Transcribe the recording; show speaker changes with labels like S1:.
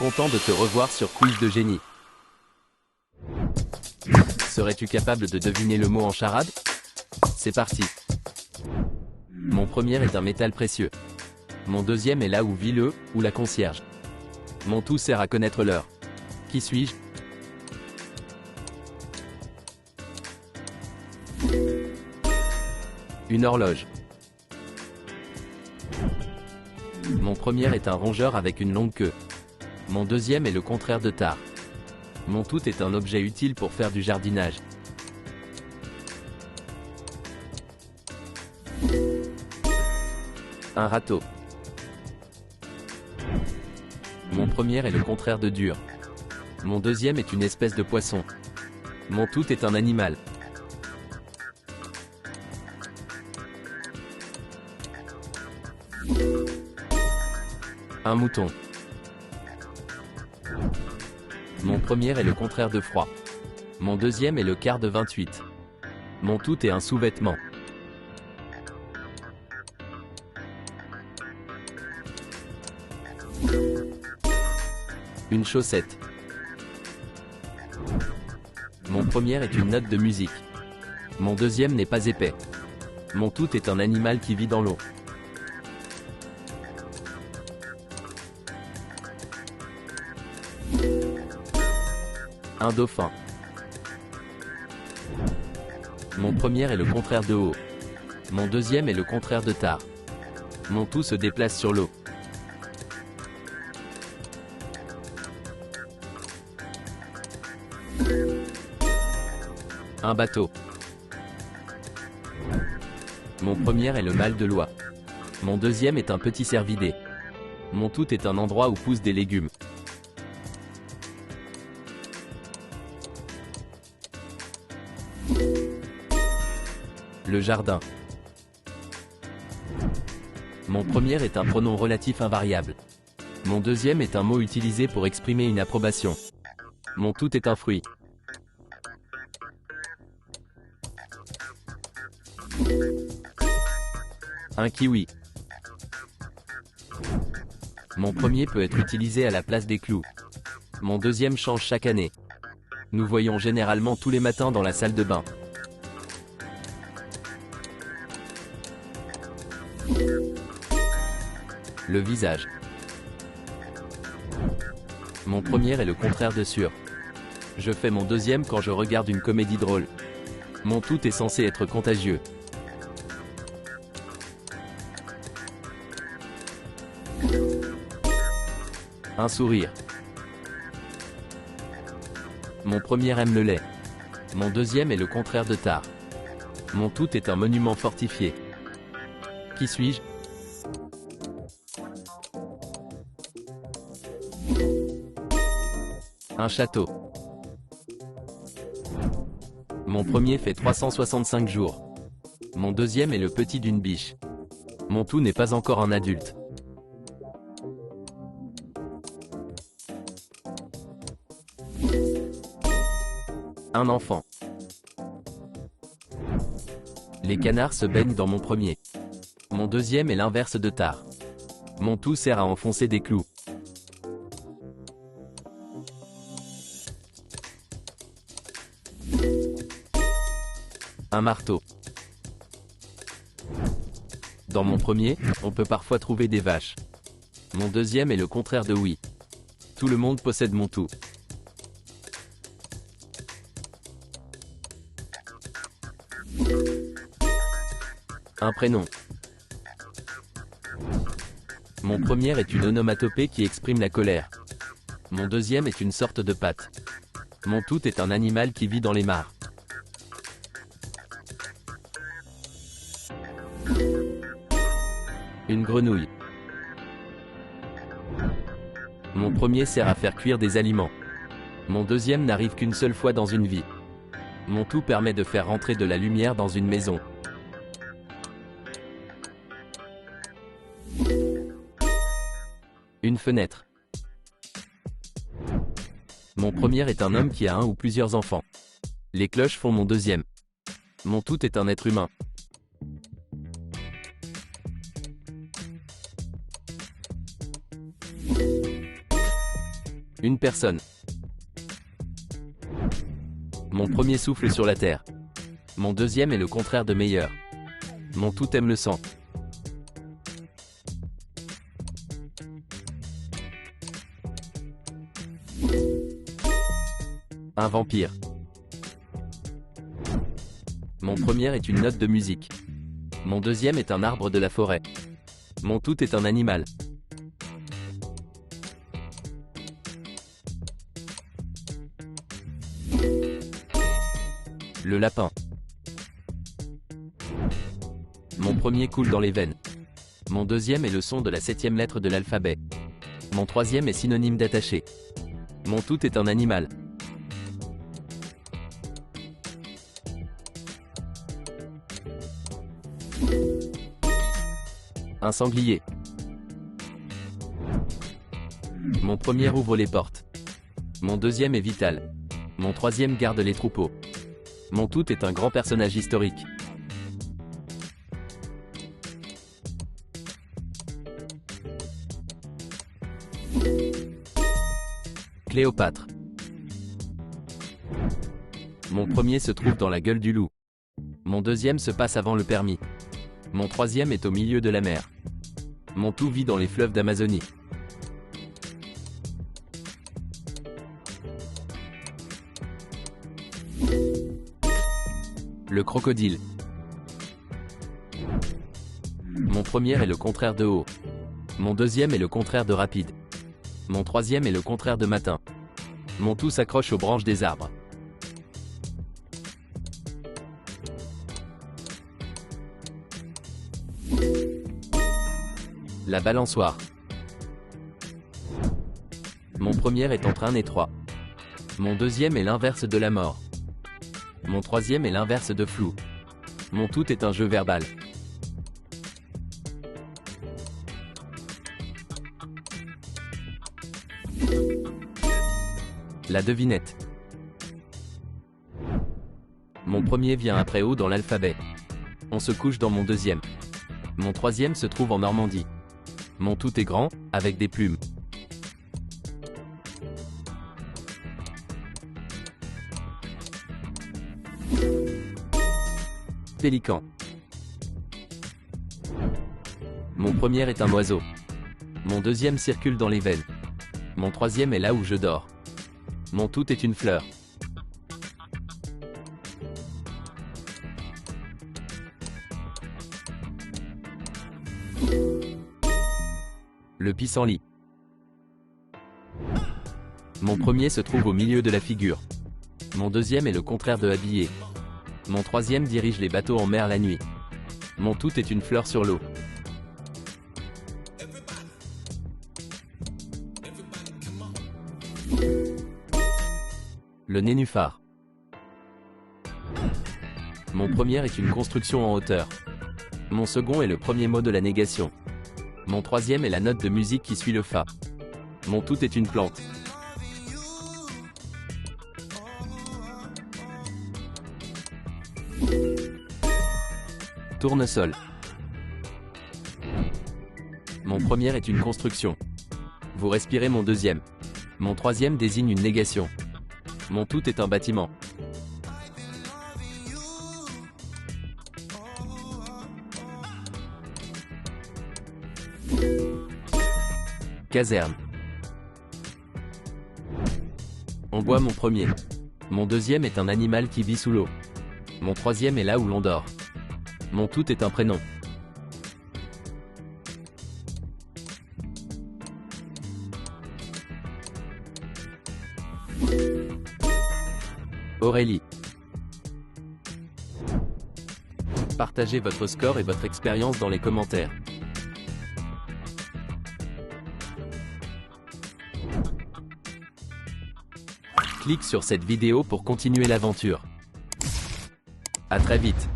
S1: content de te revoir sur Quiz de génie. Serais-tu capable de deviner le mot en charade? C'est parti. Mon premier est un métal précieux. Mon deuxième est là où vit le ou la concierge. Mon tout sert à connaître l'heure. Qui suis-je? Une horloge. Mon premier est un rongeur avec une longue queue. Mon deuxième est le contraire de tard. Mon tout est un objet utile pour faire du jardinage. Un râteau. Mon premier est le contraire de dur. Mon deuxième est une espèce de poisson. Mon tout est un animal. Un mouton. Mon premier est le contraire de froid. Mon deuxième est le quart de 28. Mon tout est un sous-vêtement. Une chaussette. Mon premier est une note de musique. Mon deuxième n'est pas épais. Mon tout est un animal qui vit dans l'eau. Un dauphin. Mon premier est le contraire de haut. Mon deuxième est le contraire de tard. Mon tout se déplace sur l'eau. Un bateau. Mon premier est le mâle de l'oie. Mon deuxième est un petit cervidé. Mon tout est un endroit où poussent des légumes. Le jardin. Mon premier est un pronom relatif invariable. Mon deuxième est un mot utilisé pour exprimer une approbation. Mon tout est un fruit. Un kiwi. Mon premier peut être utilisé à la place des clous. Mon deuxième change chaque année. Nous voyons généralement tous les matins dans la salle de bain. Le visage. Mon premier est le contraire de sûr. Je fais mon deuxième quand je regarde une comédie drôle. Mon tout est censé être contagieux. Un sourire. Mon premier aime le lait. Mon deuxième est le contraire de tard. Mon tout est un monument fortifié. Qui suis-je? Un château. Mon premier fait 365 jours. Mon deuxième est le petit d'une biche. Mon tout n'est pas encore un adulte. Un enfant. Les canards se baignent dans mon premier. Mon deuxième est l'inverse de tard. Mon tout sert à enfoncer des clous. Un marteau. Dans mon premier, on peut parfois trouver des vaches. Mon deuxième est le contraire de oui. Tout le monde possède mon tout. Un prénom. Mon premier est une onomatopée qui exprime la colère. Mon deuxième est une sorte de patte. Mon tout est un animal qui vit dans les mares. Une grenouille. Mon premier sert à faire cuire des aliments. Mon deuxième n'arrive qu'une seule fois dans une vie. Mon tout permet de faire rentrer de la lumière dans une maison. Une fenêtre. Mon premier est un homme qui a un ou plusieurs enfants. Les cloches font mon deuxième. Mon tout est un être humain. Une personne. Mon premier souffle sur la terre. Mon deuxième est le contraire de meilleur. Mon tout aime le sang. Un vampire. Mon premier est une note de musique. Mon deuxième est un arbre de la forêt. Mon tout est un animal. Le lapin. Mon premier coule dans les veines. Mon deuxième est le son de la 7e lettre de l'alphabet. Mon troisième est synonyme d'attaché. Mon tout est un animal. Un sanglier. Mon premier ouvre les portes. Mon deuxième est vital. Mon troisième garde les troupeaux. Mon tout est un grand personnage historique. Cléopâtre. Mon premier se trouve dans la gueule du loup. Mon deuxième se passe avant le permis. Mon troisième est au milieu de la mer. Mon tout vit dans les fleuves d'Amazonie. Le crocodile. Mon premier est le contraire de haut. Mon deuxième est le contraire de rapide. Mon troisième est le contraire de matin. Mon tout s'accroche aux branches des arbres. La balançoire. Mon premier est entre 1 et 3. Mon deuxième est l'inverse de la mort. Mon troisième est l'inverse de flou. Mon tout est un jeu verbal. La devinette. Mon premier vient après haut dans l'alphabet. On se couche dans mon deuxième. Mon troisième se trouve en Normandie. Mon tout est grand, avec des plumes. Pélican. Mon premier est un oiseau. Mon deuxième circule dans les veines. Mon troisième est là où je dors. Mon tout est une fleur. Le pissenlit. Mon premier se trouve au milieu de la figure. Mon deuxième est le contraire de habillé. Mon troisième dirige les bateaux en mer la nuit. Mon tout est une fleur sur l'eau. Le nénuphar. Mon premier est une construction en hauteur. Mon second est le premier mot de la négation. Mon troisième est la note de musique qui suit le fa. Mon tout est une plante. Tournesol. Mon premier est une construction. Vous respirez mon deuxième. Mon troisième désigne une négation. Mon tout est un bâtiment. Caserne. On boit mon premier. Mon deuxième est un animal qui vit sous l'eau. Mon troisième est là où l'on dort. Mon tout est un prénom. Aurélie. Partagez votre score et votre expérience dans les commentaires. Clique sur cette vidéo pour continuer l'aventure. À très vite.